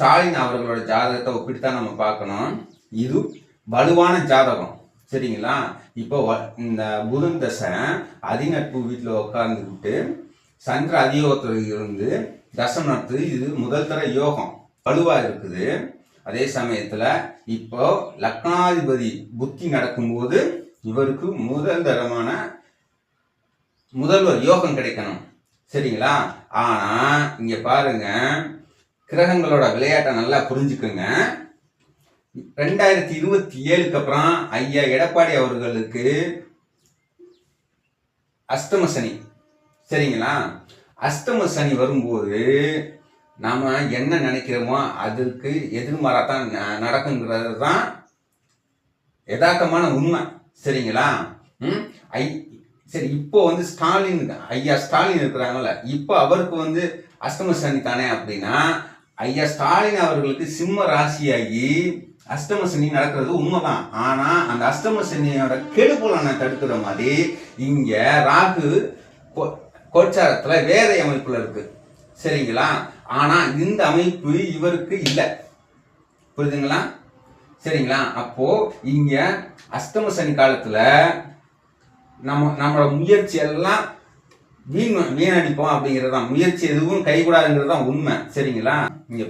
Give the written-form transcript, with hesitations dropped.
ஸ்டாலின் அவர்களோட ஜாதகத்தை ஒப்பிட்டுதான் நம்ம பார்க்கணும். இது வலுவான ஜாதகம், சரிங்களா? இப்போ இந்த புதன் தசை அதிநட்பு வீட்டில் உட்கார்ந்துக்கிட்டு சந்திர அதியோகத்தில் இருந்து தசம் நடத்துது. இது முதல் தர யோகம், வலுவா இருக்குது. அதே சமயத்துல இப்போ லக்னாதிபதி புத்தி நடக்கும்போது இவருக்கு முதல் தரமான முதல்வர் யோகம் கிடைக்கணும், சரிங்களா? ஆனா இங்க பாருங்க, கிரகங்களோட விளையாட்டை நல்லா புரிஞ்சுக்குங்க. 2027 அப்புறம் ஐயா எடப்பாடி அவர்களுக்கு அஷ்டம சனி, சரிங்களா? அஷ்டம சனி வரும்போது நாம என்ன நினைக்கிறோமோ அதுக்கு எதிர்மாறாத்தான் நடக்குங்கிறது தான் யதார்த்தமான உண்மை, சரிங்களா? சரி, இப்போ ஸ்டாலின் ஐயா ஸ்டாலின் இருக்கிறாங்கல்ல, இப்போ அவருக்கு அஷ்டம சனி தானே அப்படின்னா, ஐயா ஸ்டாலின் அவர்களுக்கு சிம்ம ராசியாகி அஷ்டம சனி நடக்கிறது உண்மைதான். ஆனா அந்த அஷ்டம சனியோட கெடுபலனை தடுக்கிற மாதிரி இங்க ராகு கோச்சாரத்துல வேற அமைப்புல இருக்கு, சரிங்களா? ஆனா இந்த அமைப்பு இவருக்கு இல்லை, புரியுதுங்களா? சரிங்களா? அப்போ இங்க அஷ்டம சனி காலத்துல நம்மளோட முயற்சி எல்லாம் வீணடிப்போம் அப்படிங்கிறது தான், முயற்சி எதுவும் கைகூடாதுங்கிறது தான் உண்மை, சரிங்களா? இங்க